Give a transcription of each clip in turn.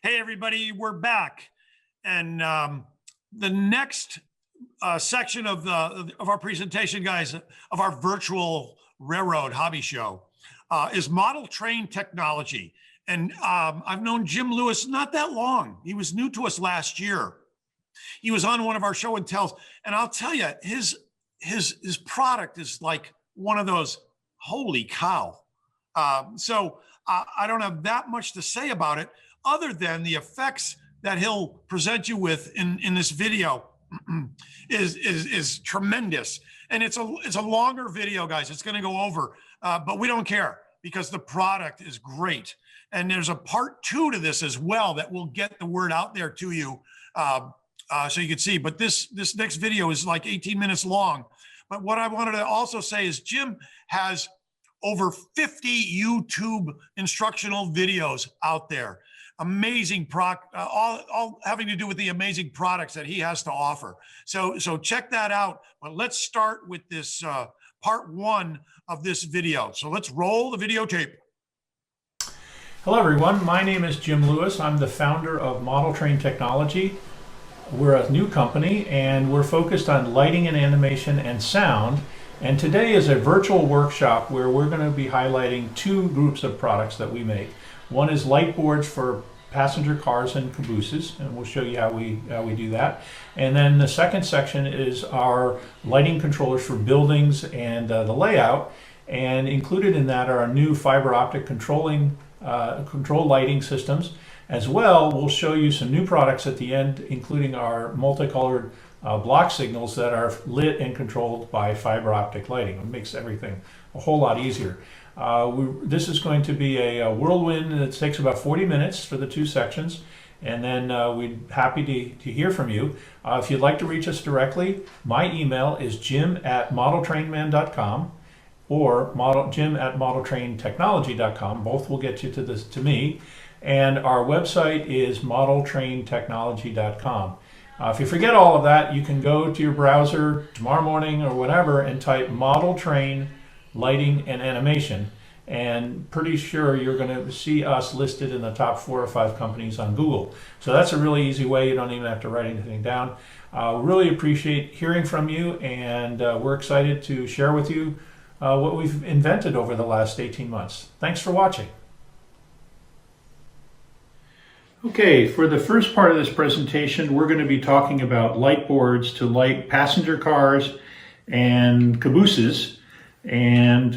Hey, everybody, we're back. And the next section of our presentation, guys, of our virtual railroad hobby show is model train technology. And I've known Jim Lewis not that long. He was new to us last year. He was on one of our show and tells, and I'll tell you, his product is like one of those, holy cow. So I don't have that much to say about it, other than the effects that he'll present you with in this video is tremendous. And it's a longer video, guys. It's going to go over, but we don't care because the product is great. And there's a part 2 to this as well that will get the word out there to you, so you can see. But this next video is like 18 minutes long. But what I wanted to also say is Jim has over 50 YouTube instructional videos out there. Amazing all having to do with the amazing products that he has to offer. So check that out. But let's start with this part 1 of this video. So let's roll the videotape. Hello everyone, my name is Jim Lewis. I'm the founder of Model Train Technology. We're a new company and we're focused on lighting and animation and sound. And today is a virtual workshop where we're going to be highlighting 2 groups of products that we make. One is light boards for passenger cars and cabooses, and we'll show you how we do that. And then the second section is our lighting controllers for buildings and the layout. And included in that are our new fiber optic control lighting systems. As well, we'll show you some new products at the end, including our multicolored block signals that are lit and controlled by fiber optic lighting. It makes everything a whole lot easier. This is going to be a whirlwind that takes about 40 minutes for the 2 sections, and then we'd happy to hear from you. If you'd like to reach us directly, my email is jim@modeltrainman.com or jim@modeltraintechnology.com. Both will get you to me. And our website is modeltraintechnology.com. If you forget all of that, you can go to your browser tomorrow morning or whatever and type Model Train Lighting and Animation, and pretty sure you're going to see us listed in the top 4 or 5 companies on Google. So that's a really easy way. You don't even have to write anything down. Really appreciate hearing from you, and we're excited to share with you what we've invented over the last 18 months. Thanks for watching. Okay, for the first part of this presentation, we're going to be talking about light boards to light passenger cars and cabooses. And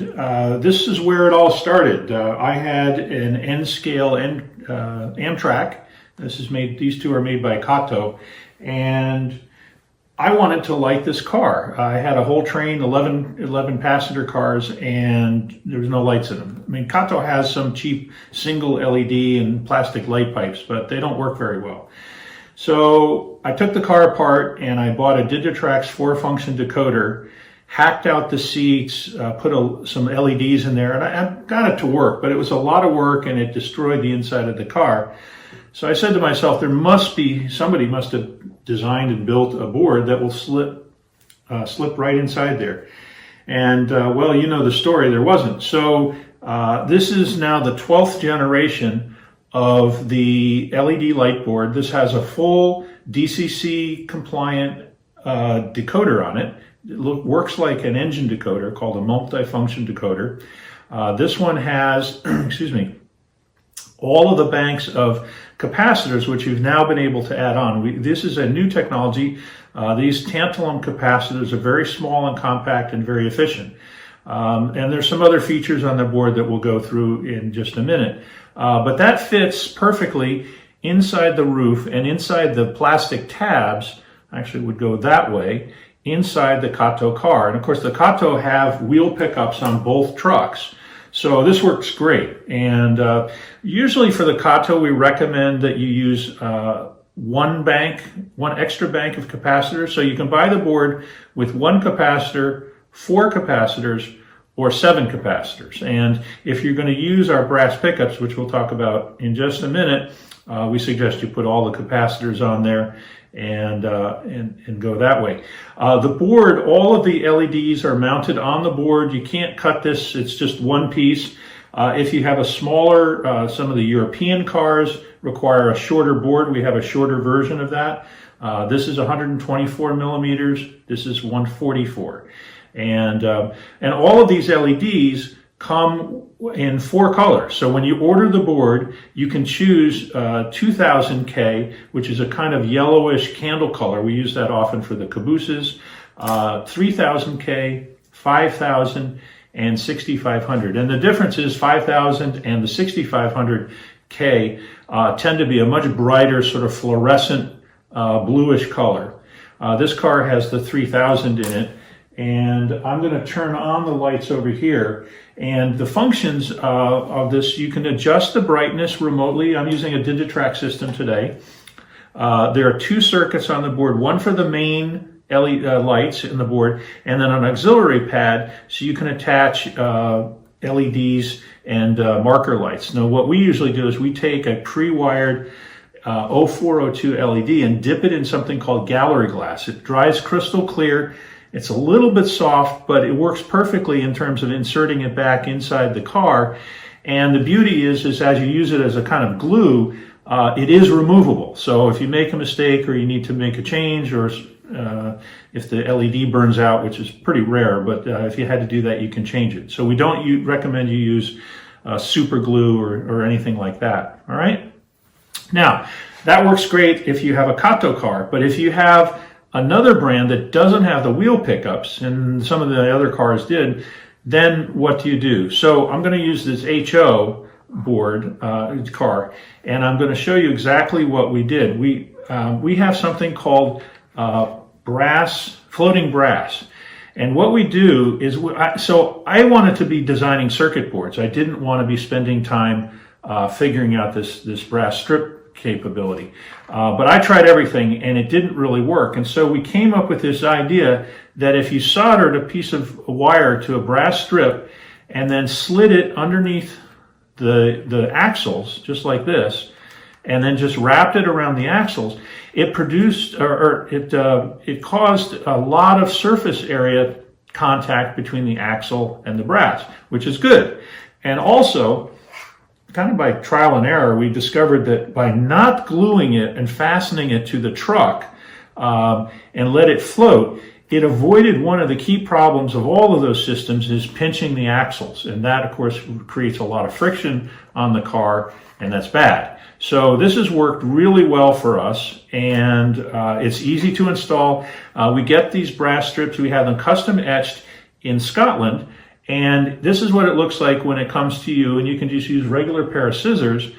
this is where it all started. I had an N-scale Amtrak. These 2 are made by Kato. And I wanted to light this car. I had a whole train, 11 passenger cars, and there was no lights in them. I mean, Kato has some cheap single LED and plastic light pipes, but they don't work very well. So I took the car apart and I bought a Digitrax 4-function decoder, hacked out the seats, put some LEDs in there, and I got it to work, but it was a lot of work and it destroyed the inside of the car. So I said to myself, somebody must have designed and built a board that will slip right inside there. And well, you know the story, there wasn't. So this is now the 12th generation of the LED light board. This has a full DCC compliant decoder on it. It works like an engine decoder called a multifunction decoder. This one has, excuse me, all of the banks of capacitors, which we've now been able to add on. This is a new technology. These tantalum capacitors are very small and compact and very efficient. And there's some other features on the board that we'll go through in just a minute. But that fits perfectly inside the roof and inside the plastic tabs, actually would go that way, inside the Kato car. And of course the Kato have wheel pickups on both trucks. So this works great. And usually for the Kato, we recommend that you use one extra bank of capacitors. So you can buy the board with 1 capacitor, 4 capacitors, or 7 capacitors. And if you're going to use our brass pickups, which we'll talk about in just a minute, we suggest you put all the capacitors on there and go that way. The board, all of the LEDs are mounted on the board. You can't cut this, it's just one piece. If you have a smaller, some of the European cars require a shorter board. We have a shorter version of that. This is 124 millimeters. This is 144. And all of these LEDs come in 4 colors. So when you order the board, you can choose 2000K, which is a kind of yellowish candle color. We use that often for the cabooses. 3000K, 5000, and 6500. And the difference is 5000 and the 6500K tend to be a much brighter sort of fluorescent bluish color. This car has the 3000 in it. And I'm going to turn on the lights over here. And the functions of this, you can adjust the brightness remotely. I'm using a Digitrack system today. There are 2 circuits on the board, one for the main LED lights in the board, and then an auxiliary pad so you can attach LEDs and marker lights. Now, what we usually do is we take a pre-wired 0402 LED and dip it in something called gallery glass. It dries crystal clear. It's a little bit soft, but it works perfectly in terms of inserting it back inside the car. And the beauty is as you use it as a kind of glue, it is removable. So if you make a mistake or you need to make a change, or if the LED burns out, which is pretty rare, but if you had to do that, you can change it. So we don't recommend you use super glue or anything like that. All right. Now, that works great if you have a Kato car, but if you have another brand that doesn't have the wheel pickups, and some of the other cars did, then what do you do? So I'm going to use this HO board car, and I'm going to show you exactly what we did. We have something called floating brass. And what we do is, so I wanted to be designing circuit boards. I didn't want to be spending time figuring out this brass strip capability. But I tried everything and it didn't really work. And so we came up with this idea that if you soldered a piece of wire to a brass strip and then slid it underneath the axles, just like this, and then just wrapped it around the axles, it produced, it caused a lot of surface area contact between the axle and the brass, which is good. And also, kind of by trial and error, we discovered that by not gluing it and fastening it to the truck and let it float, it avoided one of the key problems of all of those systems, is pinching the axles. And that, of course, creates a lot of friction on the car, and that's bad. So this has worked really well for us, and it's easy to install. We get these brass strips. We have them custom etched in Scotland. And this is what it looks like when it comes to you, and you can just use a regular pair of scissors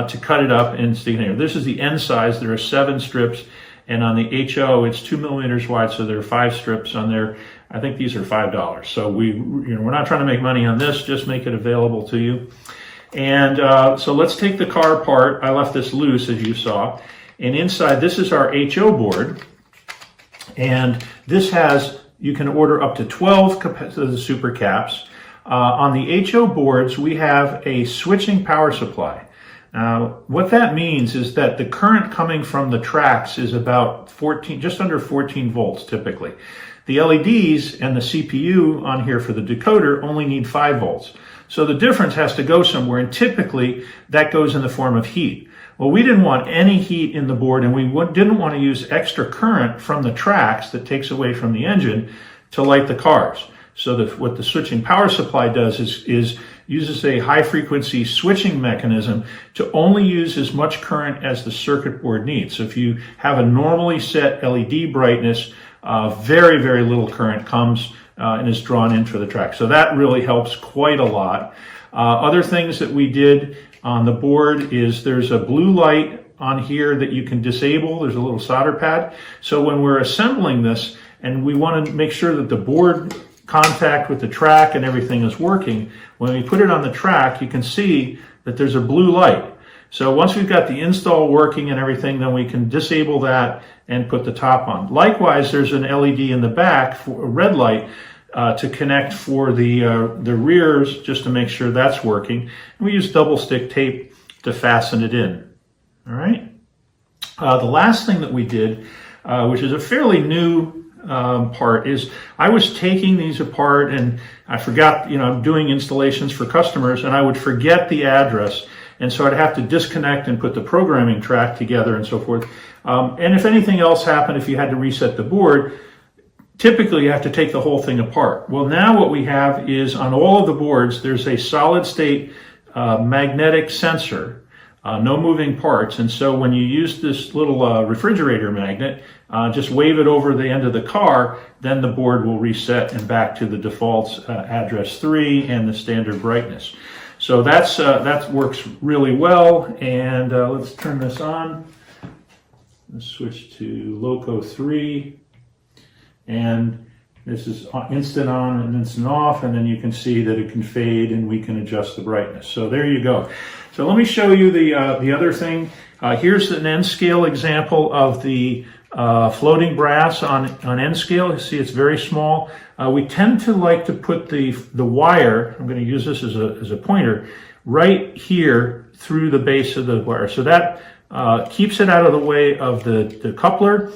to cut it up and stick it in here. This is the N size. There are 7 strips, and on the HO, it's 2 millimeters wide, so there are 5 strips on there. I think these are $5. So we're not trying to make money on this, just make it available to you. And so let's take the car apart. I left this loose, as you saw. And inside, this is our HO board, and this has, you can order up to 12 of the super caps. On the HO boards, we have a switching power supply. What that means is that the current coming from the tracks is about 14, just under 14 volts typically. The LEDs and the CPU on here for the decoder only need 5 volts. So the difference has to go somewhere, and typically that goes in the form of heat. Well, we didn't want any heat in the board, and we didn't want to use extra current from the tracks that takes away from the engine to light the cars. So what the switching power supply does is uses a high frequency switching mechanism to only use as much current as the circuit board needs. So if you have a normally set LED brightness, very, very little current comes and is drawn into the track. So that really helps quite a lot. Other things that we did on the board is there's a blue light on here that you can disable. There's a little solder pad. So when we're assembling this and we want to make sure that the board contact with the track and everything is working, when we put it on the track, you can see that there's a blue light. So once we've got the install working and everything, then we can disable that and put the top on. Likewise, there's an LED in the back for a red light to connect for the rears, just to make sure that's working. And we use double stick tape to fasten it in. All right. The last thing that we did, which is a fairly new part is I was taking these apart and I forgot, I'm doing installations for customers and I would forget the address. And so I'd have to disconnect and put the programming track together and so forth. And if anything else happened, if you had to reset the board, typically you have to take the whole thing apart. Well, now what we have is on all of the boards, there's a solid state magnetic sensor, no moving parts. And so when you use this little refrigerator magnet, just wave it over the end of the car, then the board will reset and back to the default address 3 and the standard brightness. So that works really well. And let's turn this on. Let's switch to Loco 3. And this is instant on and instant off, and then you can see that it can fade and we can adjust the brightness. So there you go. So let me show you the other thing. Here's an N scale example of the floating brass on N scale. You see it's very small. We tend to like to put the wire, I'm going to use this as a pointer, right here through the base of the wire. So that keeps it out of the way of the coupler.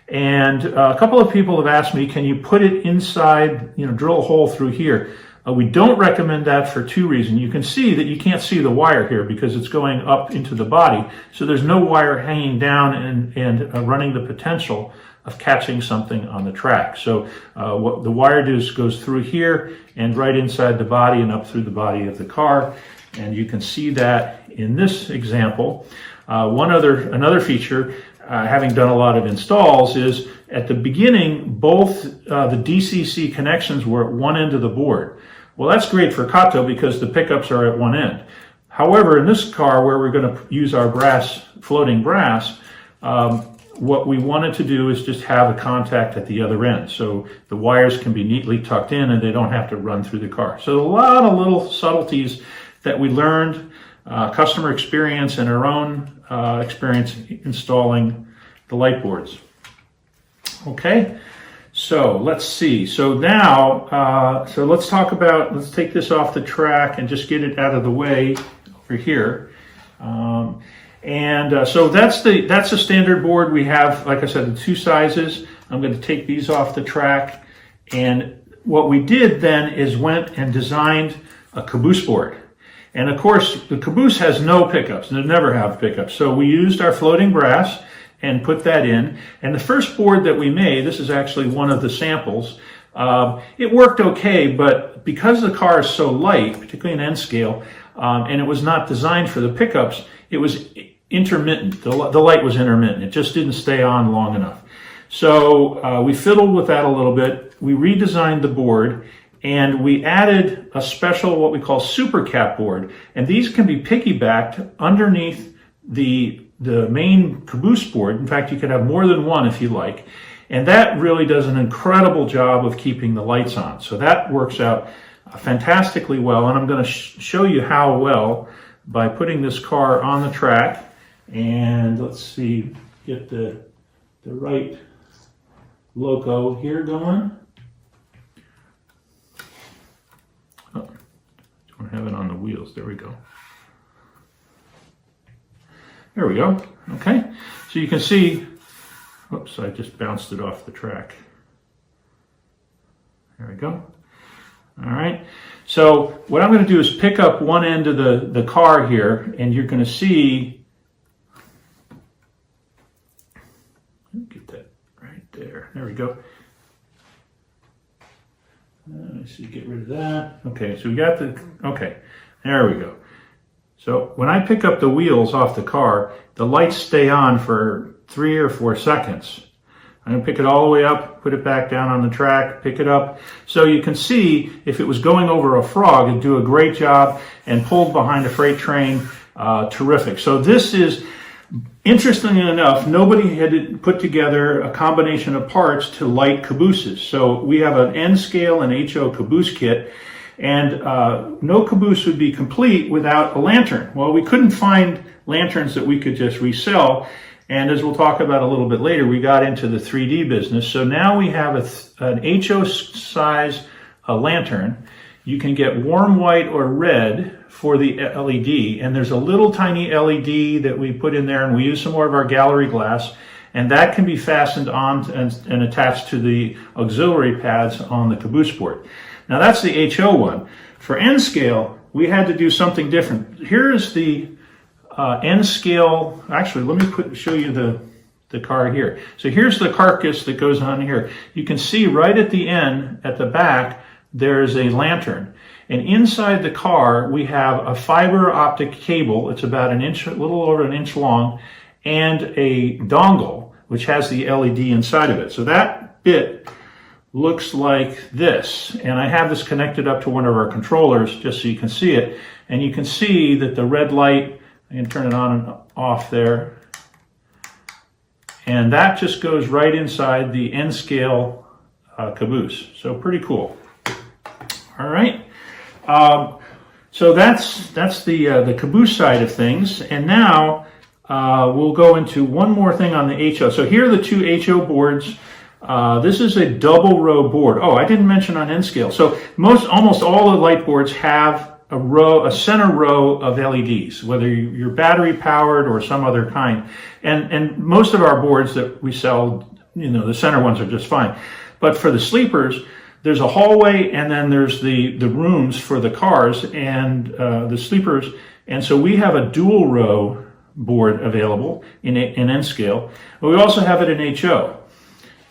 And a couple of people have asked me, can you put it inside, drill a hole through here? We don't recommend that for 2 reasons. You can see that you can't see the wire here because it's going up into the body. So there's no wire hanging down and running the potential of catching something on the track. So what the wire goes through here and right inside the body and up through the body of the car. And you can see that in this example. Another feature, having done a lot of installs, is at the beginning, both the DCC connections were at one end of the board. Well, that's great for Kato because the pickups are at one end. However, in this car where we're going to use our floating brass, what we wanted to do is just have a contact at the other end. So the wires can be neatly tucked in and they don't have to run through the car. So a lot of little subtleties that we learned, customer experience and our own experience installing the light boards. Okay, so let's see. So now, let's take this off the track and just get it out of the way over here. So that's a standard board. We have, like I said, the 2 sizes. I'm going to take these off the track. And what we did then is went and designed a caboose board. And of course, the caboose has no pickups, and they never have pickups. So we used our floating brass and put that in. And the first board that we made, this is actually one of the samples, it worked okay, but because the car is so light, particularly in N scale, and it was not designed for the pickups, it was intermittent. The light was intermittent. It just didn't stay on long enough. So we fiddled with that a little bit. We redesigned the board, and we added a special, what we call super cap board. And these can be piggybacked underneath the main caboose board. In fact, you could have more than one if you like. And that really does an incredible job of keeping the lights on. So that works out fantastically well. And I'm going to show you how well by putting this car on the track. And let's see, get the right loco here going. Oh, don't have it on the wheels. There we go. There we go. Okay. So you can see, whoops, I just bounced it off the track. There we go. All right. So what I'm going to do is pick up one end of the car here, and you're going to see, get that right there. There we go. Let's see, get rid of that. Okay, so we got okay, there we go. So when I pick up the wheels off the car, the lights stay on for 3 or 4 seconds. I'm going to pick it all the way up, put it back down on the track, pick it up. So you can see if it was going over a frog, it'd do a great job, and pulled behind a freight train, terrific. So this is, interestingly enough, nobody had put together a combination of parts to light cabooses. So we have an N scale and HO caboose kit. And no caboose would be complete without a lantern. Well, we couldn't find lanterns that we could just resell. And as we'll talk about a little bit later, we got into the 3D business. So now we have an HO size lantern. You can get warm white or red for the LED. And there's a little tiny LED that we put in there, and we use some more of our gallery glass. and that can be fastened on and attached to the auxiliary pads on the caboose board. Now that's the HO one. For N scale, we had to do something different. Here is the N scale. Actually, let me show you the car here. So here's the carcass that goes on here. You can see right at the end, at the back, there's a lantern. And inside the car, we have a fiber optic cable. It's about an inch, a little over an inch long, and a dongle, which has the LED inside of it. So that bit looks like this. And I have this connected up to one of our controllers, just so you can see it. And you can see that the red light, I can turn it on and off there. And that just goes right inside the N-scale caboose. So pretty cool. All right. So that's the caboose side of things. And now we'll go into one more thing on the HO. So here are the two HO boards. This is a double row board. Oh, I didn't mention on N-scale. So almost all the light boards have a center row of LEDs, whether you're battery powered or some other kind. And most of our boards that we sell, the center ones are just fine. But for the sleepers, there's a hallway, and then there's the rooms for the cars and the sleepers. And so we have a dual row board available in N-scale. But we also have it in HO.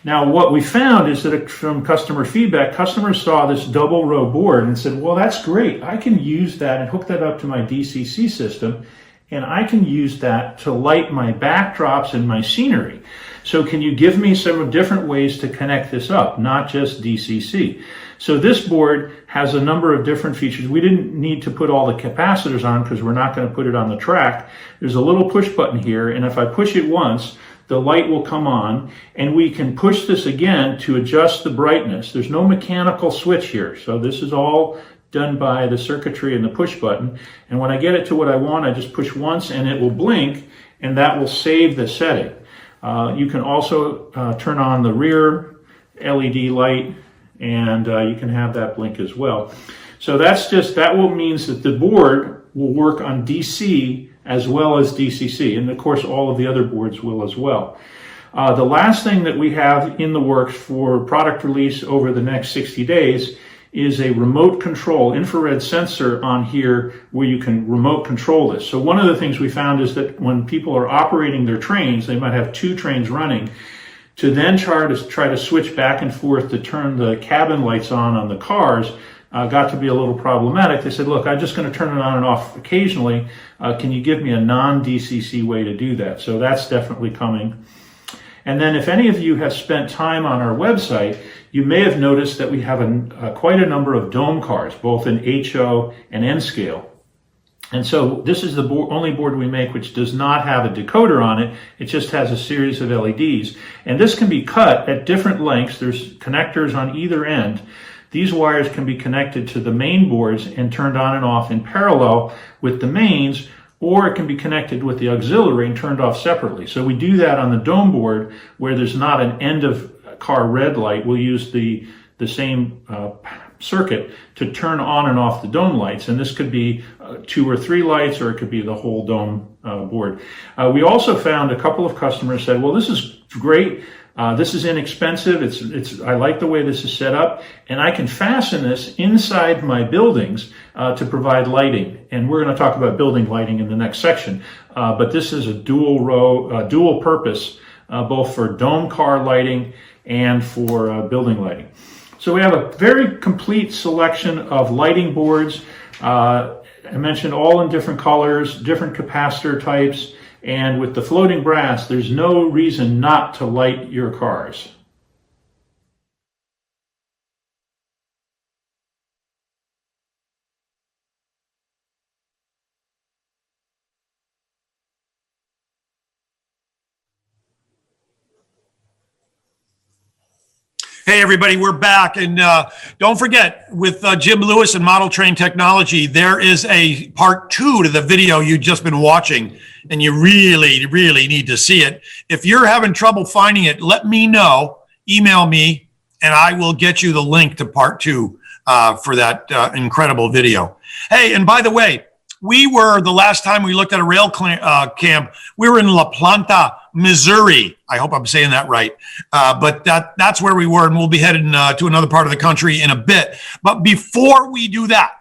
Now, what we found is that from customer feedback, customers saw this double row board and said, well, that's great. I can use that and hook that up to my DCC system, and I can use that to light my backdrops and my scenery. So can you give me some different ways to connect this up, not just DCC? So this board has a number of different features. We didn't need to put all the capacitors on because we're not going to put it on the track. There's a little push button here, and if I push it once, the light will come on, and we can push this again to adjust the brightness. There's no mechanical switch here, so this is all done by the circuitry and the push button. And when I get it to what I want, I just push once and it will blink, and that will save the setting. You can also turn on the rear LED light, and you can have that blink as well. So that will means that the board will work on DC as well as DCC, and of course all of the other boards will as well. The last thing that we have in the works for product release over the next 60 days is a remote control infrared sensor on here where you can remote control this. So one of the things we found is that when people are operating their trains, they might have two trains running, to then try to switch back and forth to turn the cabin lights on the cars got to be a little problematic. They said, look, I'm just going to turn it on and off occasionally. Can you give me a non-DCC way to do that? So that's definitely coming. And then if any of you have spent time on our website, you may have noticed that we have quite a number of dome cars, both in HO and N scale. And so this is the only board we make which does not have a decoder on it. It just has a series of LEDs. And this can be cut at different lengths. There's connectors on either end. These wires can be connected to the main boards and turned on and off in parallel with the mains, or it can be connected with the auxiliary and turned off separately. So we do that on the dome board where there's not an end of car red light. We'll use the same circuit to turn on and off the dome lights. And this could be 2 or 3 lights, or it could be the whole dome board. We also found a couple of customers said, well, this is great. This is inexpensive. I like the way this is set up, and I can fasten this inside my buildings to provide lighting. And we're going to talk about building lighting in the next section. But this is a dual purpose, both for dome car lighting and for building lighting. So we have a very complete selection of lighting boards. I mentioned all in different colors, different capacitor types. And with the floating brass, there's no reason not to light your cars. Hey, everybody, we're back. And don't forget, with Jim Lewis and Model Train Technology, there is a part 2 to the video you've just been watching, and you really, really need to see it. If you're having trouble finding it, let me know. Email me, and I will get you the link to part 2 for that incredible video. Hey, and by the way, the last time we looked at a rail camp, we were in La Planta, Missouri. I hope I'm saying that right. But that's where we were, and we'll be heading to another part of the country in a bit. But before we do that,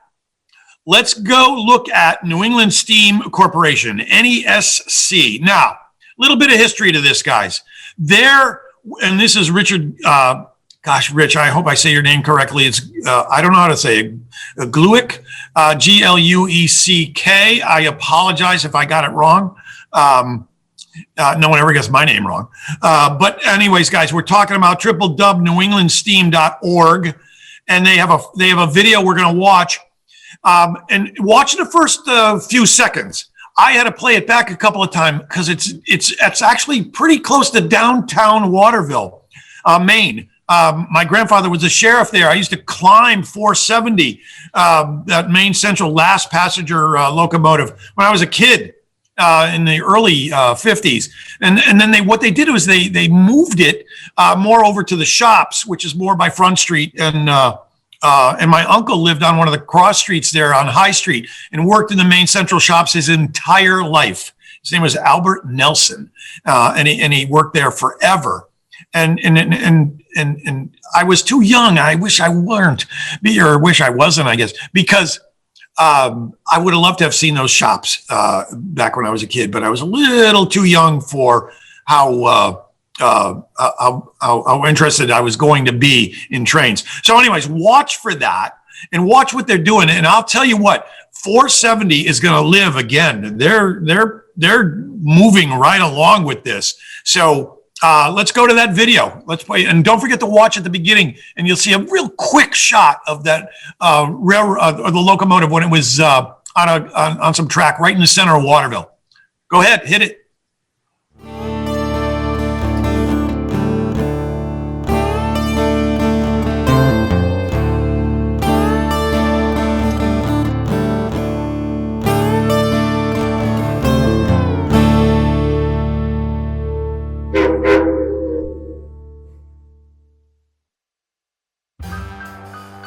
let's go look at New England Steam Corporation, NESC. Now, a little bit of history to this, guys. And this is Richard, Rich, I hope I say your name correctly. It's, I don't know how to say it. Glueck, Glueck. I apologize if I got it wrong. No one ever gets my name wrong. But anyways, guys, we're talking about www.newenglandsteam.org, and they have a video we're going to watch. And watch the first few seconds. I had to play it back a couple of times because it's actually pretty close to downtown Waterville, Maine. My grandfather was a sheriff there. I used to climb 470, that Maine Central last passenger locomotive when I was a kid in the early 50s. And then what they did was they moved it more over to the shops, which is more by Front Street. And my uncle lived on one of the cross streets there on High Street and worked in the Maine Central shops his entire life. His name was Albert Nelson, and he worked there forever. And I was too young. I wish I weren't, or wish I wasn't, I guess, because I would have loved to have seen those shops back when I was a kid, but I was a little too young for how interested I was going to be in trains. So anyways, watch for that and watch what they're doing. And I'll tell you what, 470 is going to live again. They're moving right along with this. So let's go to that video. Let's play. And don't forget to watch at the beginning, and you'll see a real quick shot of that railroad or the locomotive when it was on some track right in the center of Waterville. Go ahead, hit it.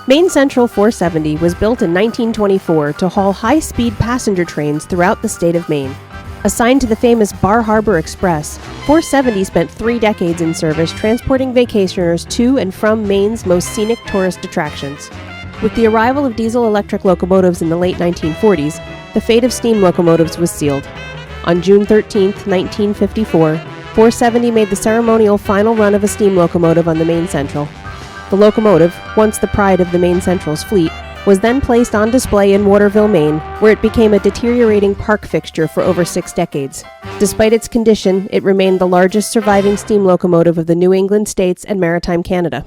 Maine Central 470 was built in 1924 to haul high-speed passenger trains throughout the state of Maine. Assigned to the famous Bar Harbor Express, 470 spent 3 decades in service transporting vacationers to and from Maine's most scenic tourist attractions. With the arrival of diesel-electric locomotives in the late 1940s, the fate of steam locomotives was sealed. On June 13, 1954, 470 made the ceremonial final run of a steam locomotive on the Maine Central. The locomotive, once the pride of the Maine Central's fleet, was then placed on display in Waterville, Maine, where it became a deteriorating park fixture for over 6 decades. Despite its condition, it remained the largest surviving steam locomotive of the New England states and maritime Canada.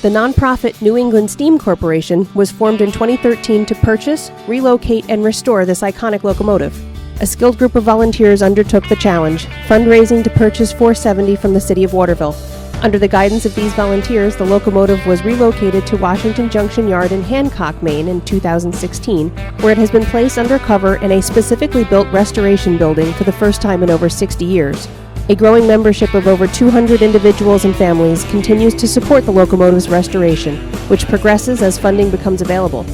The nonprofit New England Steam Corporation was formed in 2013 to purchase, relocate, and restore this iconic locomotive. A skilled group of volunteers undertook the challenge, fundraising to purchase 470 from the city of Waterville. Under the guidance of these volunteers, the locomotive was relocated to Washington Junction Yard in Hancock, Maine in 2016, where it has been placed under cover in a specifically built restoration building for the first time in over 60 years. A growing membership of over 200 individuals and families continues to support the locomotive's restoration, which progresses as funding becomes available.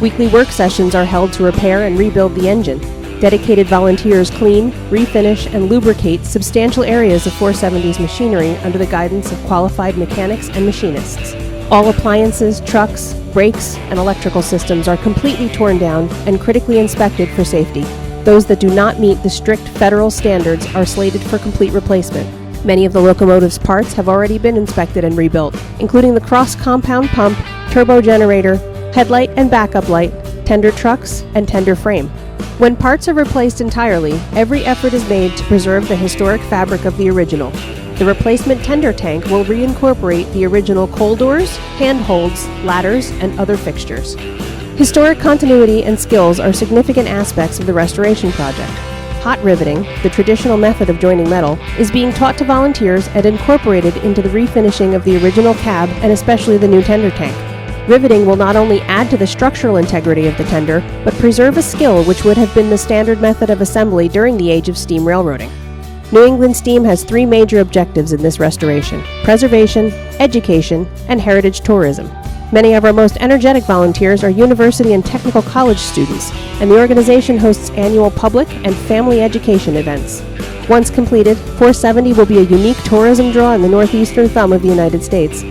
Weekly work sessions are held to repair and rebuild the engine. Dedicated volunteers clean, refinish, and lubricate substantial areas of 470's machinery under the guidance of qualified mechanics and machinists. All appliances, trucks, brakes, and electrical systems are completely torn down and critically inspected for safety. Those that do not meet the strict federal standards are slated for complete replacement. Many of the locomotive's parts have already been inspected and rebuilt, including the cross-compound pump, turbo generator, headlight and backup light, tender trucks, and tender frame. When parts are replaced entirely, every effort is made to preserve the historic fabric of the original. The replacement tender tank will reincorporate the original coal doors, handholds, ladders, and other fixtures. Historic continuity and skills are significant aspects of the restoration project. Hot riveting, the traditional method of joining metal, is being taught to volunteers and incorporated into the refinishing of the original cab and especially the new tender tank. Riveting will not only add to the structural integrity of the tender, but preserve a skill which would have been the standard method of assembly during the age of steam railroading. New England Steam has 3 major objectives in this restoration: preservation, education, and heritage tourism. Many of our most energetic volunteers are university and technical college students, and the organization hosts annual public and family education events. Once completed, 470 will be a unique tourism draw in the northeastern thumb of the United States.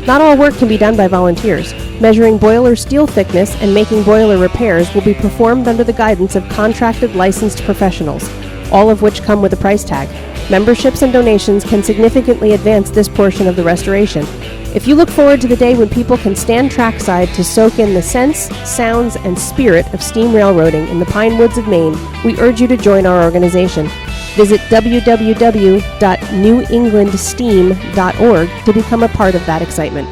Not all work can be done by volunteers. Measuring boiler steel thickness and making boiler repairs will be performed under the guidance of contracted licensed professionals, all of which come with a price tag. Memberships and donations can significantly advance this portion of the restoration. If you look forward to the day when people can stand trackside to soak in the scents, sounds, and spirit of steam railroading in the pine woods of Maine, we urge you to join our organization. Visit www.newenglandsteam.org to become a part of that excitement.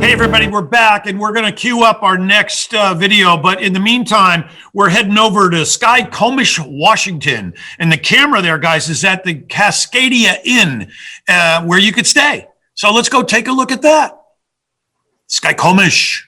Hey everybody, we're back and we're going to queue up our next video. But in the meantime, we're heading over to Skycomish, Washington. And the camera there, guys, is at the Cascadia Inn where you could stay. So let's go take a look at that. Skycomish.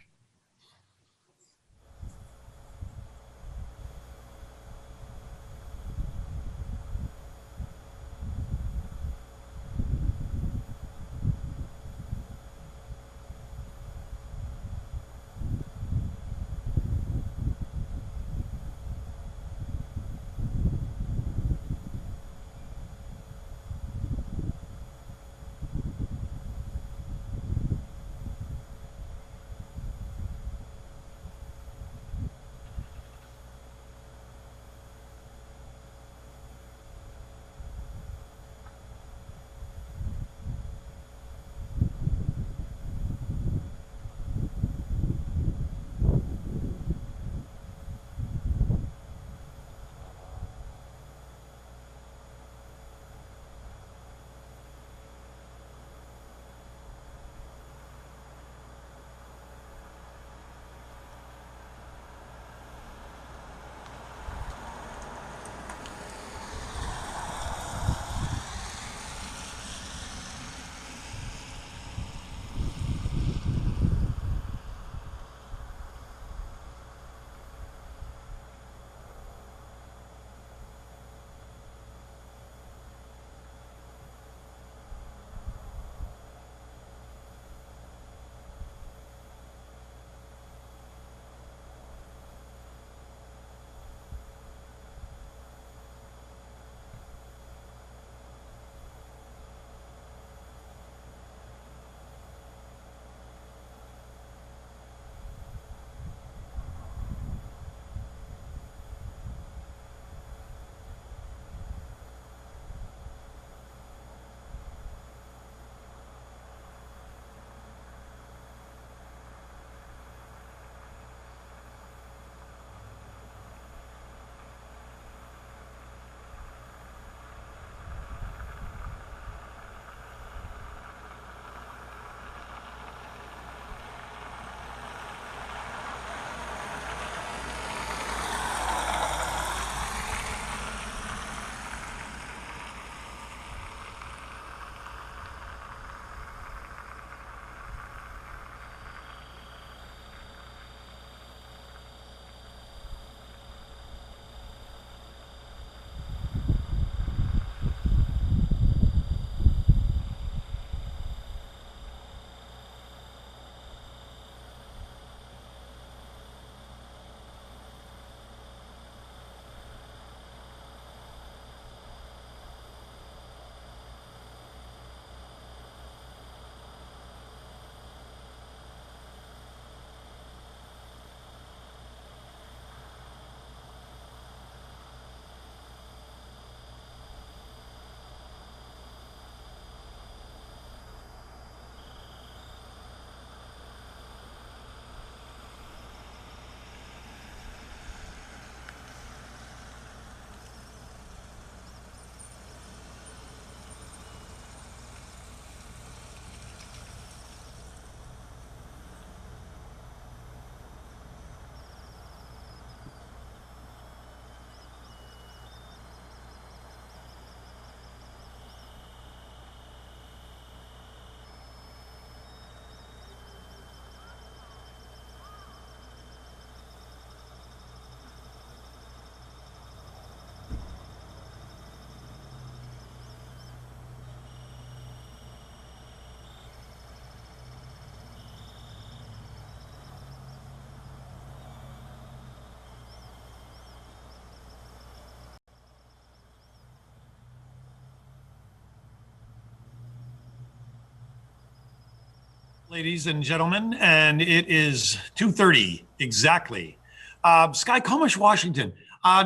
ladies and gentlemen, and it is 2:30 exactly. Skycomish, Washington.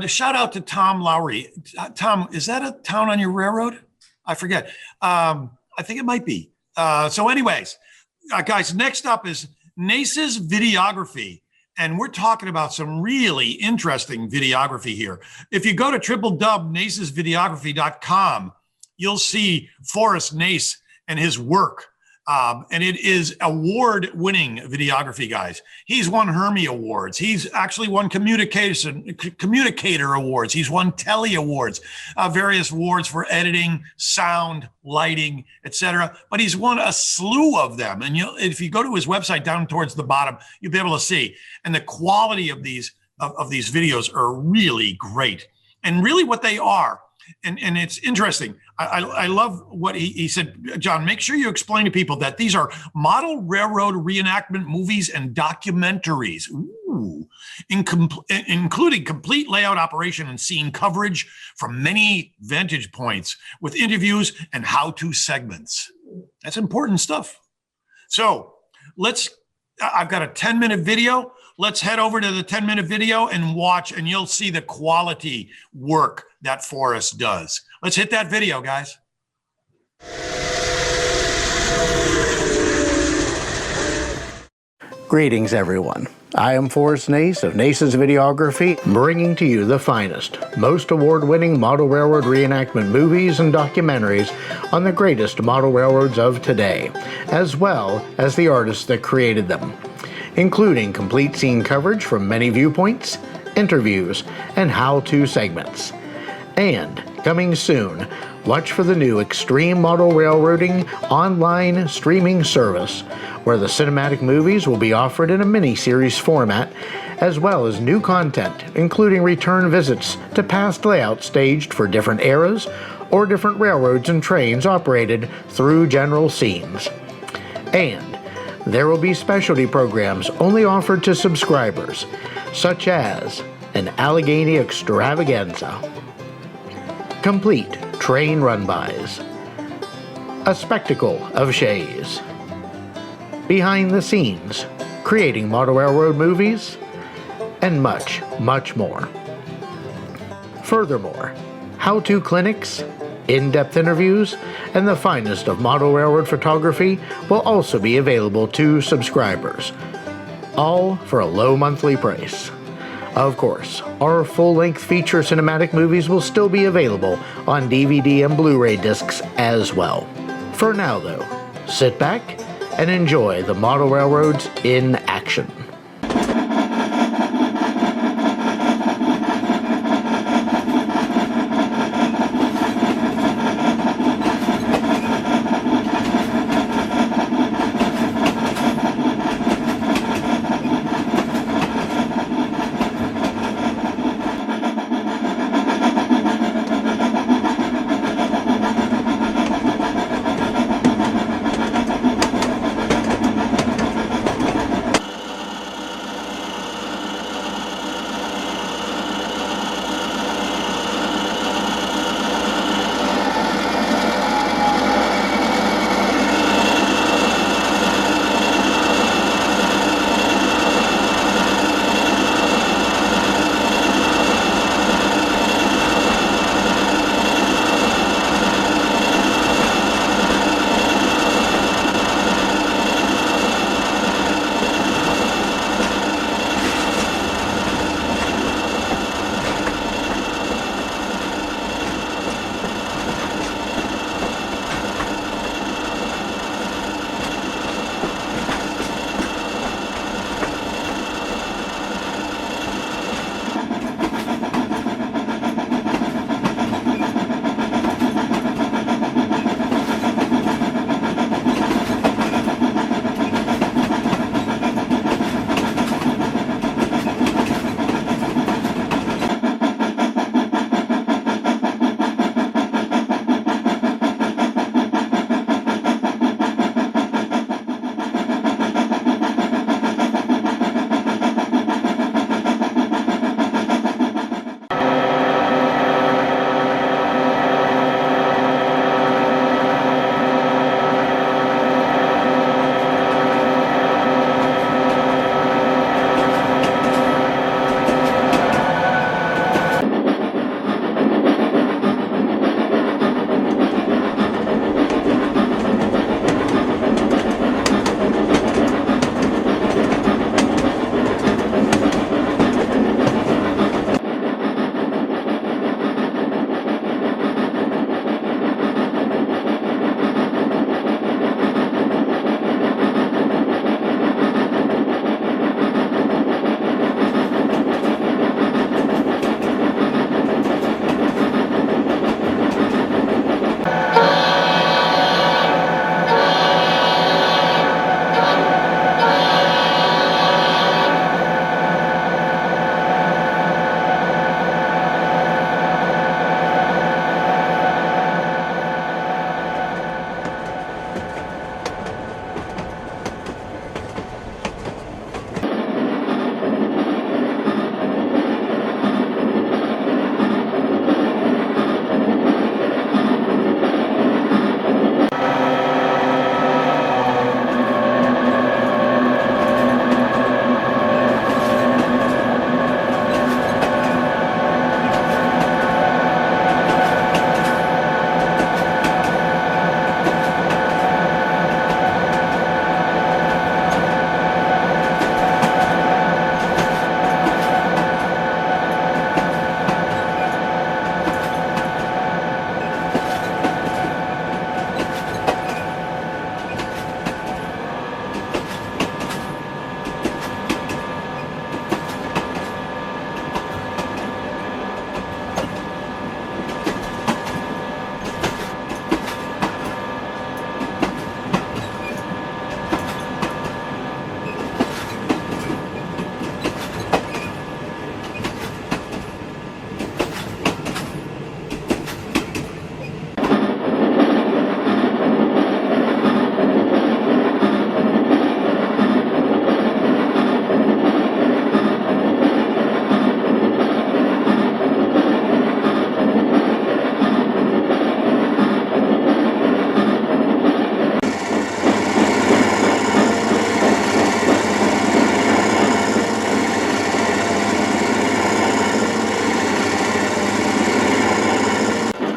Shout out to Tom Lowry. Tom, is that a town on your railroad? I forget. I think it might be. So anyways, guys, next up is Nace's Videography. And we're talking about some really interesting videography here. If you go to www.nacesvideography.com, you'll see Forrest Nace and his work. And it is award-winning videography, guys. He's won Hermie Awards. He's actually won Communicator Awards. He's won Telly Awards, various awards for editing, sound, lighting, etc. But he's won a slew of them. And if you go to his website down towards the bottom, you'll be able to see. And the quality of these videos are really great. And really what they are, and it's interesting. I love what he said. John, make sure you explain to people that these are model railroad reenactment movies and documentaries, including complete layout, operation, and scene coverage from many vantage points with interviews and how-to segments. That's important stuff. So I've got a 10-minute video. Let's head over to the 10-minute video and watch, and you'll see the quality work that Forrest does. Let's hit that video, guys. Greetings, everyone. I am Forrest Nace of Nace's Videography, bringing to you the finest, most award-winning model railroad reenactment movies and documentaries on the greatest model railroads of today, as well as the artists that created them, including complete scene coverage from many viewpoints, interviews, and how-to segments. And coming soon, watch for the new Extreme Model Railroading online streaming service, where the cinematic movies will be offered in a mini-series format, as well as new content, including return visits to past layouts staged for different eras or different railroads and trains operated through general scenes. And there will be specialty programs only offered to subscribers, such as an Allegheny Extravaganza, complete train run-bys, a spectacle of shays, behind the scenes, creating model railroad movies, and much, much more. Furthermore, how-to clinics, in-depth interviews, and the finest of model railroad photography will also be available to subscribers, all for a low monthly price. Of course, our full-length feature cinematic movies will still be available on DVD and Blu-ray discs as well. For now, though, sit back and enjoy the model railroads in action.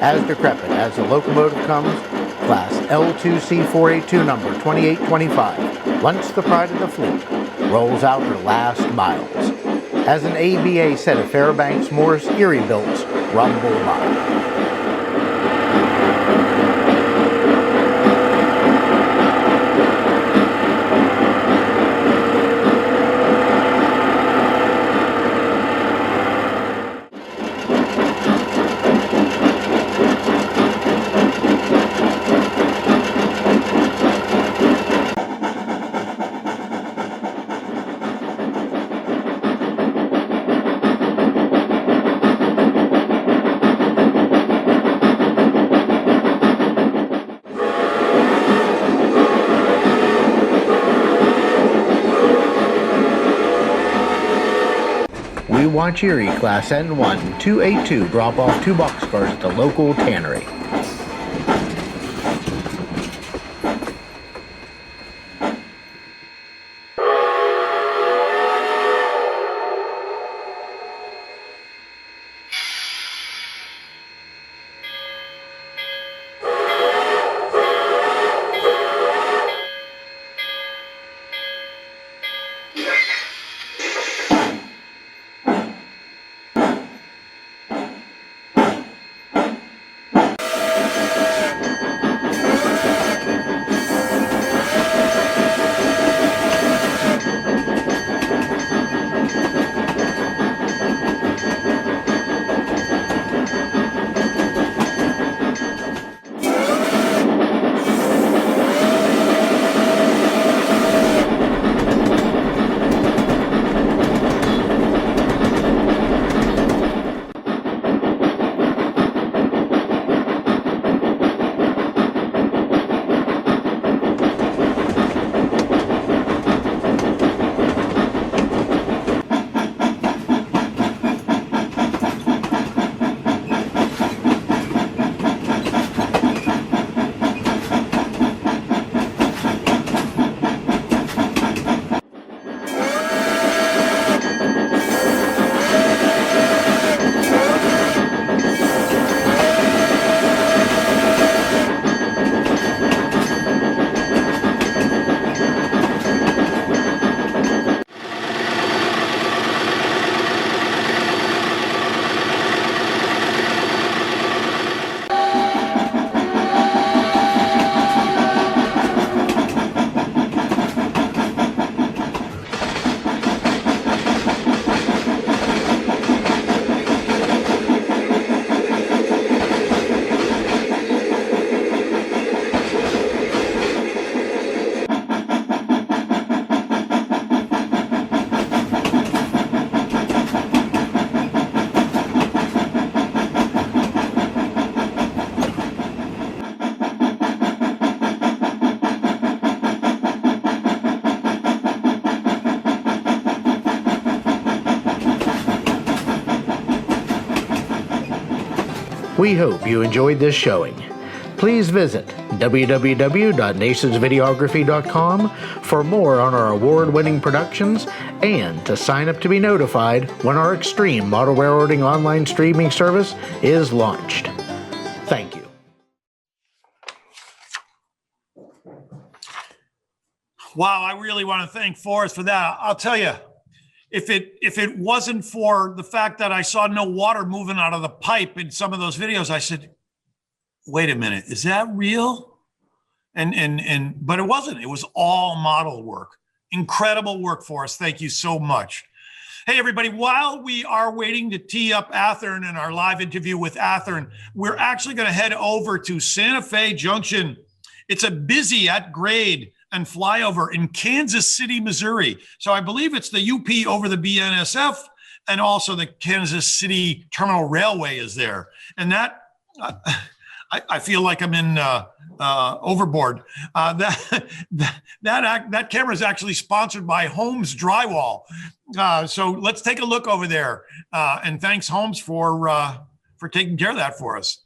As decrepit as the locomotive comes, Class L2C482 number 2825, once the pride of the fleet, rolls out her last miles, as an ABA set of Fairbanks Morris Erie builds rumble by. We watch Erie Class N1 282 drop off 2 boxcars at the local tannery. We hope you enjoyed this showing. Please visit www.nacesvideography.com for more on our award-winning productions and to sign up to be notified when our Extreme Model Railroading online streaming service is launched. Thank you. Wow, I really want to thank Forrest for that. I'll tell you, if it wasn't for the fact that I saw no water moving out of the pipe in some of those videos, I said, wait a minute, is that real? But it wasn't. It was all model work. Incredible work, Forrest. Thank you so much. Hey, everybody, while we are waiting to tee up Athearn and our live interview with Athearn, we're actually going to head over to Santa Fe Junction. It's a busy at grade and flyover in Kansas City, Missouri. So I believe it's the UP over the BNSF, and also the Kansas City Terminal Railway is there. And that, I feel like I'm in Overboard. That camera is actually sponsored by Holmes Drywall. So let's take a look over there. And thanks, Holmes, for taking care of that for us.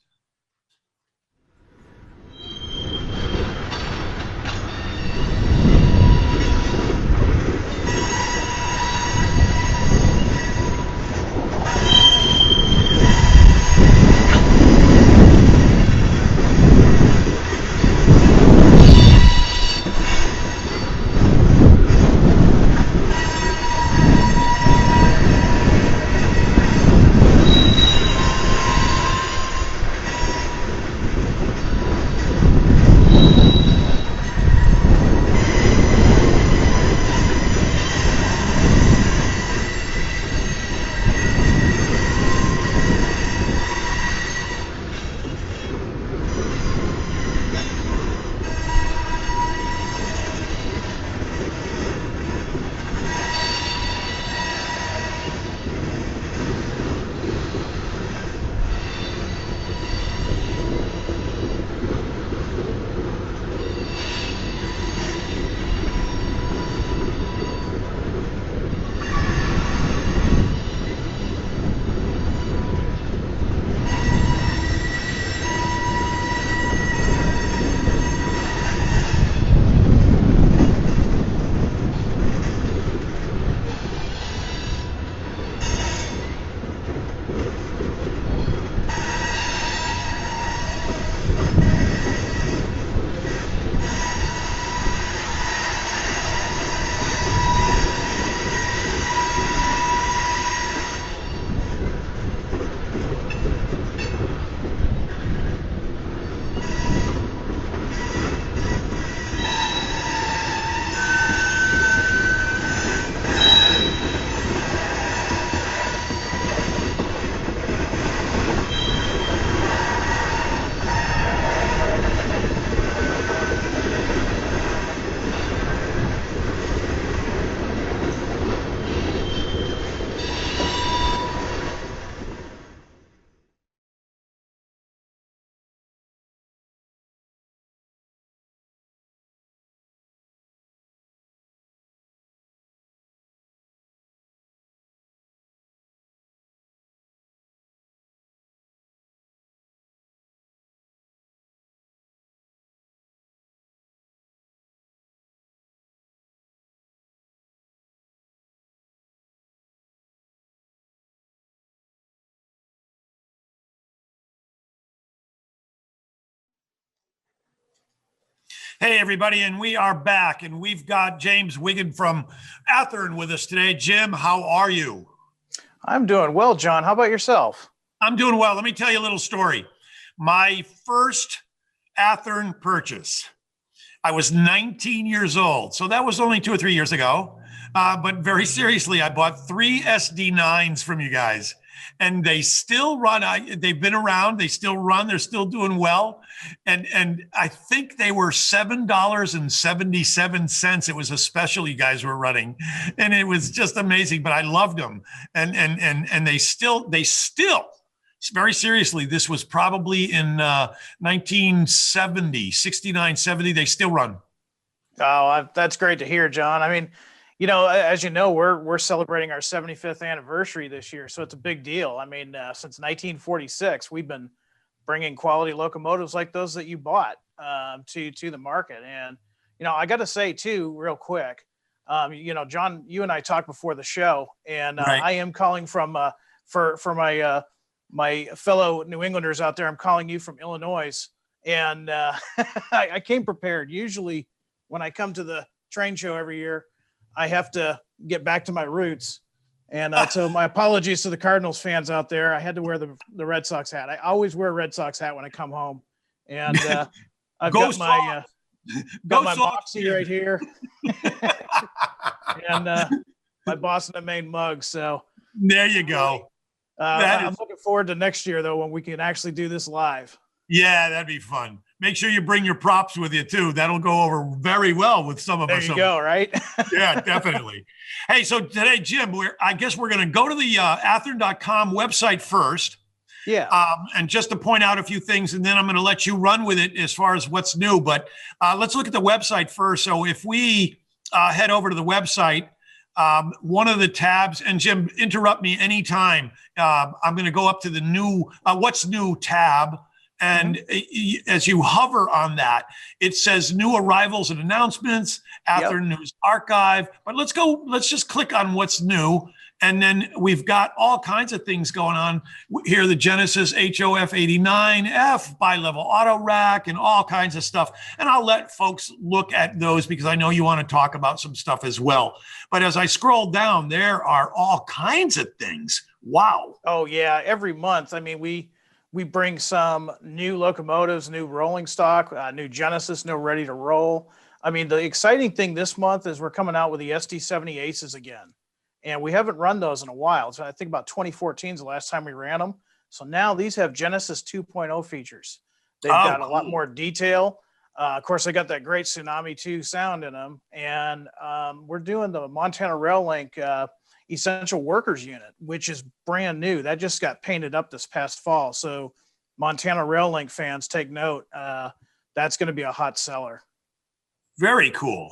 Hey, everybody, and we are back, and we've got James Wiggin from Athearn with us today. Jim, how are you? I'm doing well, John. How about yourself? I'm doing well. Let me tell you a little story. My first Athearn purchase, I was 19 years old, so that was only 2 or 3 years ago. But very seriously, I bought 3 SD9s from you guys, and they still run. They've been around. They still run. They're still doing well. And I think they were $7.77. It was a special you guys were running, and it was just amazing. But I loved them, and they still very seriously. This was probably in 1970, 69, 70. They still run. Oh, that's great to hear, John. I mean, as you know, we're celebrating our 75th anniversary this year, so it's a big deal. I mean, since 1946, we've been bringing quality locomotives like those that you bought to the market. And I got to say too, real quick, John, you and I talked before the show, and Right. I am calling from for my my fellow New Englanders out there. I'm calling you from Illinois, and I came prepared. Usually, when I come to the train show every year, I have to get back to my roots. And so my apologies to the Cardinals fans out there. I had to wear the Red Sox hat. I always wear a Red Sox hat when I come home. And I've Go got my Sox, Moxie right here. And my Boston and Maine mug. So there you go. I'm looking forward to next year, though, when we can actually do this live. Yeah, that'd be fun. Make sure you bring your props with you too. That'll go over very well with some of There us. you go, right? Yeah, definitely. Hey, so today, Jim, I guess we're going to go to the Athearn.com website first. Yeah. And just to point out a few things, and then I'm going to let you run with it as far as what's new. But let's look at the website first. So if we head over to the website, one of the tabs, and Jim, interrupt me anytime. I'm going to go up to the new What's New tab. And as you hover on that, it says new arrivals and announcements, Athearn News Archive. But let's just click on what's new. And then we've got all kinds of things going on here. The Genesis HOF 89F, bi-level auto rack, and all kinds of stuff. And I'll let folks look at those because I know you want to talk about some stuff as well. But as I scroll down, there are all kinds of things. Wow. Oh, yeah. Every month. I mean, we bring some new locomotives, new rolling stock, new Genesis, new ready to roll. I mean, the exciting thing this month is we're coming out with the SD70 Aces again. And we haven't run those in a while. So I think about 2014 is the last time we ran them. So now these have Genesis 2.0 features. They've got a lot more detail. Of course, they got that great Tsunami 2 sound in them. And we're doing the Montana Rail Link Essential Workers Unit, which is brand new. That just got painted up this past fall. So Montana Rail Link fans, take note. That's going to be a hot seller. Very cool.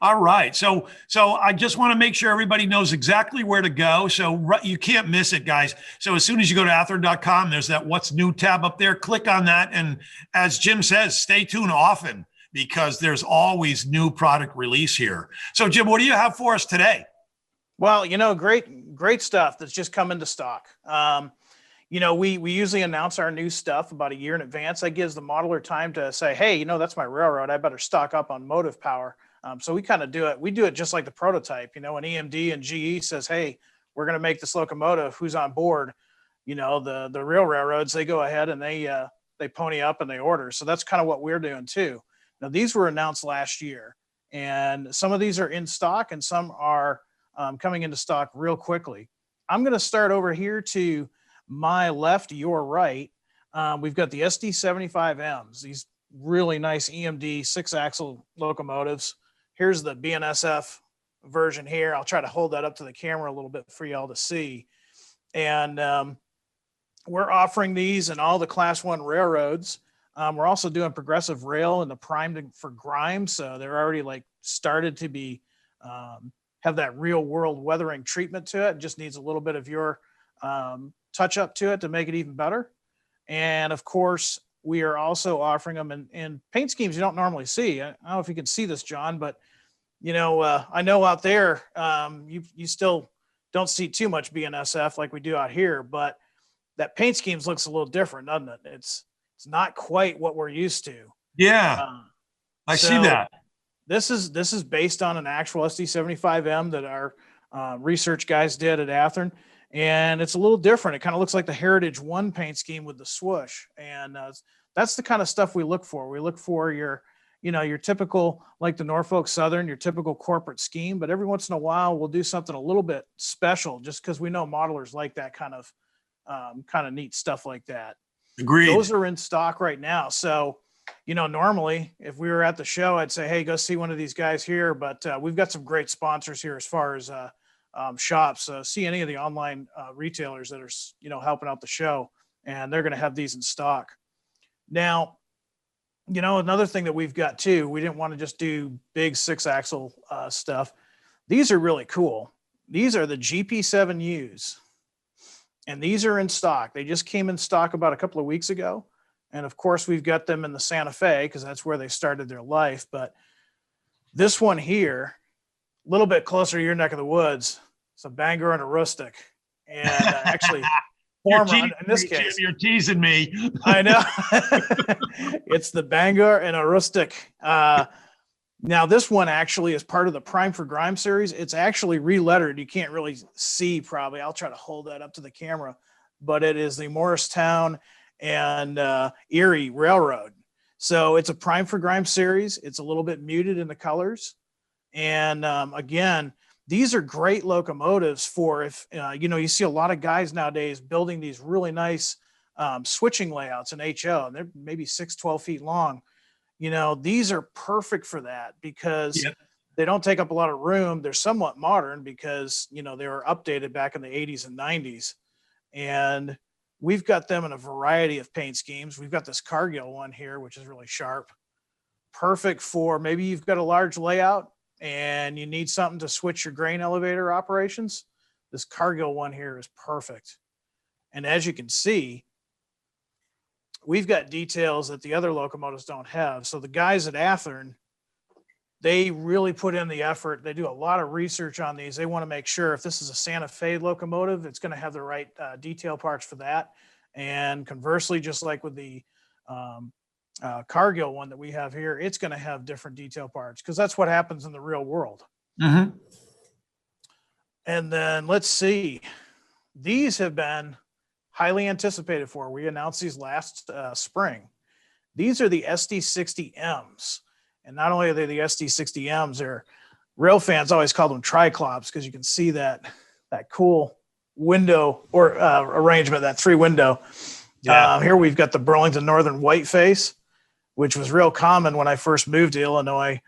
All right. So I just want to make sure everybody knows exactly where to go. So you can't miss it, guys. So as soon as you go to Athearn.com, there's that What's New tab up there. Click on that. And as Jim says, stay tuned often because there's always new product release here. So Jim, what do you have for us today? Well, great stuff that's just come into stock. We usually announce our new stuff about a year in advance. That gives the modeler time to say, hey, that's my railroad. I better stock up on motive power. So we kind of do it. We do it just like the prototype. When EMD and GE says, hey, we're going to make this locomotive, who's on board? The real railroads, they go ahead and they pony up and they order. So that's kind of what we're doing too. Now, these were announced last year, and some of these are in stock and some are coming into stock real quickly. I'm going to start over here to my left, your right. We've got the SD75Ms, these really nice EMD 6-axle locomotives. Here's the BNSF version here. I'll try to hold that up to the camera a little bit for y'all to see. And we're offering these in all the Class 1 railroads. We're also doing progressive rail in the primed for grime. So they're already started to be have that real world weathering treatment to it. It just needs a little bit of your touch up to it to make it even better. And of course, we are also offering them in paint schemes you don't normally see. I don't know if you can see this, John, but I know out there you still don't see too much BNSF like we do out here, but that paint schemes looks a little different, doesn't it? It's not quite what we're used to. Yeah. I see So that. this is based on an actual SD75M that our research guys did at Athearn, and it's a little different. It kind of looks like the Heritage One paint scheme with the swoosh, and that's the kind of stuff we look for. We look for your, your typical, like the Norfolk Southern, your typical corporate scheme, but every once in a while we'll do something a little bit special, just because we know modelers like that kind of neat stuff like that. Agreed. Those are in stock right now. So, normally if we were at the show, I'd say, hey, go see one of these guys here. But we've got some great sponsors here as far as shops. See any of the online retailers that are, helping out the show, and they're going to have these in stock. Now, another thing that we've got too, we didn't want to just do big 6-axle stuff. These are really cool. These are the GP7Us. And these are in stock. They just came in stock about a couple of weeks ago. And of course, we've got them in the Santa Fe because that's where they started their life. But this one here, a little bit closer to your neck of the woods, it's a Bangor and a Rustic. And actually, former, in this case. You're teasing me. I know. It's the Bangor and a Rustic. Now, this one actually is part of the Prime for Grime series. It's actually relettered. You can't really see probably. I'll try to hold that up to the camera. But it is the Morristown and Erie Railroad. So it's a Prime for Grime series. It's a little bit muted in the colors. And again, these are great locomotives for if, you see a lot of guys nowadays building these really nice switching layouts in HO. And they're maybe 6-12 feet long. These are perfect for that because they don't take up a lot of room. They're somewhat modern because, they were updated back in the 80s and 90s. And we've got them in a variety of paint schemes. We've got this Cargill one here, which is really sharp. Perfect for maybe you've got a large layout and you need something to switch your grain elevator operations. This Cargill one here is perfect. And as you can see, we've got details that the other locomotives don't have. So the guys at Athearn, they really put in the effort. They do a lot of research on these. They want to make sure if this is a Santa Fe locomotive, it's going to have the right detail parts for that. And conversely, just like with the Cargill one that we have here, it's going to have different detail parts because that's what happens in the real world. Mm-hmm. And then let's see. These have been highly anticipated for. We announced these last spring. These are the SD60Ms. And not only are they the SD60Ms, they're Railfans always call them triclops because you can see that cool window or arrangement, that 3-window. Yeah. Here we've got the Burlington Northern Whiteface, which was real common when I first moved to Illinois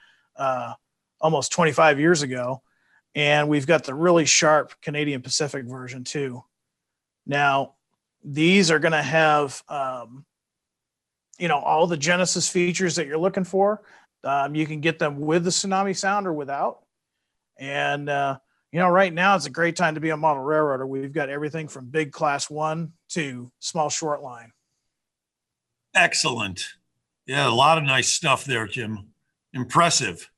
almost 25 years ago. And we've got the really sharp Canadian Pacific version too. Now, these are going to have, all the Genesis features that you're looking for. You can get them with the Tsunami sound or without. And, right now it's a great time to be a model railroader. We've got everything from big class 1 to small short line. Excellent. Yeah, a lot of nice stuff there, Jim. Impressive.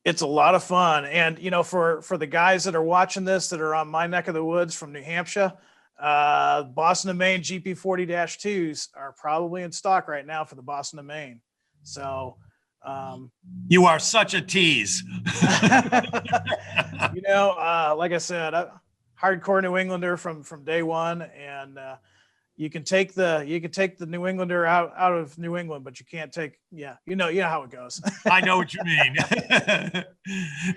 It's a lot of fun. And, for the guys that are watching this that are on my neck of the woods from New Hampshire, Boston and Maine GP40-2s are probably in stock right now for the Boston and Maine. So, you are such a tease. Like I said, hardcore New Englander from day one, and you can take the New Englander out of New England, but you can't take, you know how it goes. I know what you mean.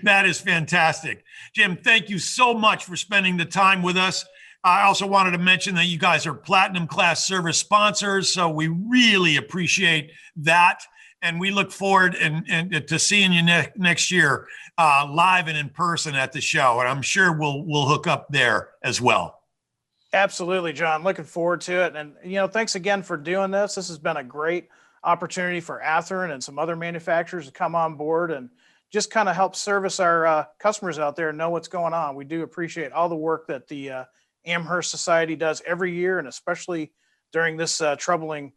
That is fantastic. Jim, thank you so much for spending the time with us. I also wanted to mention that you guys are Platinum Class Service sponsors, so we really appreciate that. And we look forward and to seeing you next year live and in person at the show. And I'm sure we'll hook up there as well. Absolutely, John. Looking forward to it. And, thanks again for doing this. This has been a great opportunity for Athearn and some other manufacturers to come on board and just kind of help service our customers out there and know what's going on. We do appreciate all the work that the Amherst Society does every year, and especially during this troubling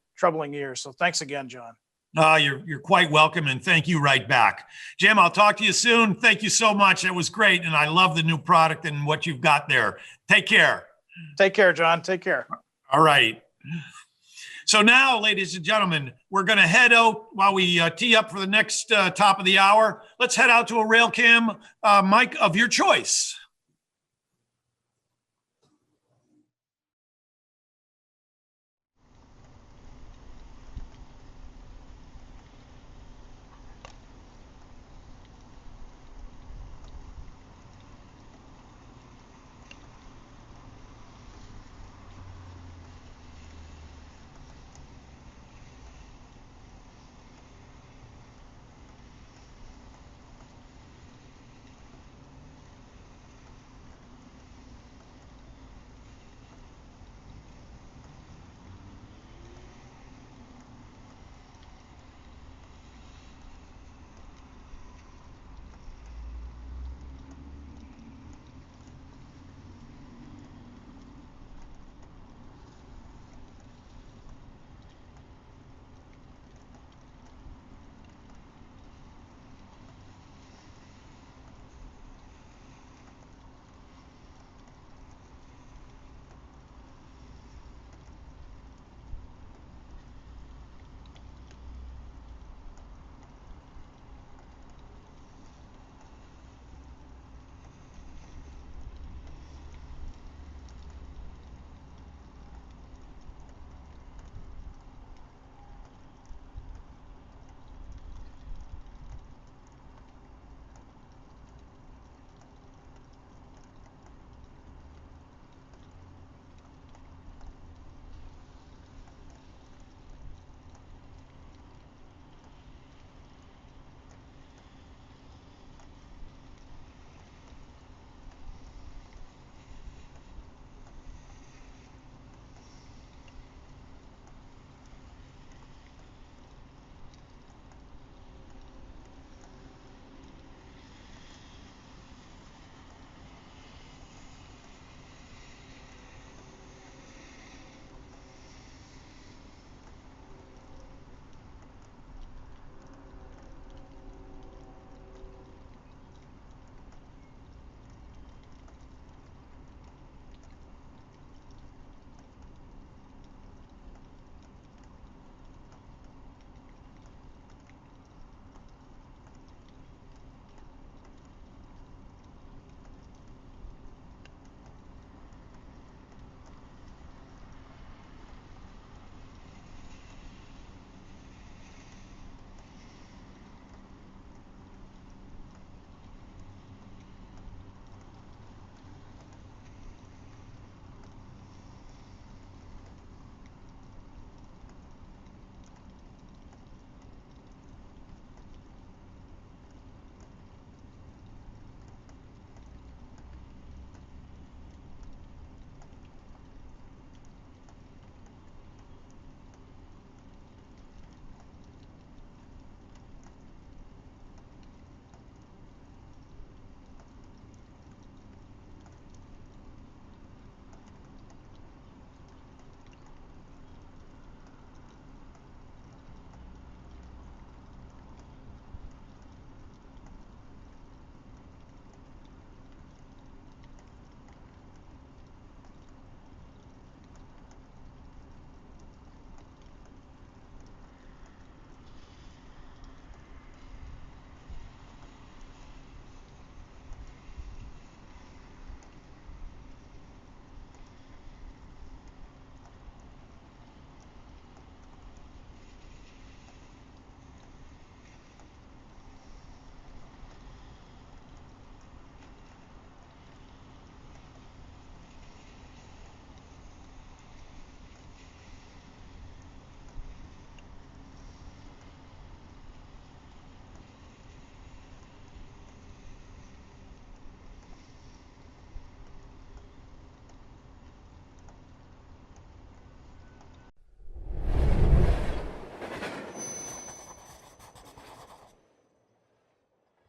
year. So thanks again, John. You're quite welcome, and thank you right back. Jim, I'll talk to you soon. Thank you so much. It was great, and I love the new product and what you've got there. Take care. Take care, John. Take care. All right. So now, ladies and gentlemen, we're going to head out while we tee up for the next top of the hour. Let's head out to a rail cam mic of your choice.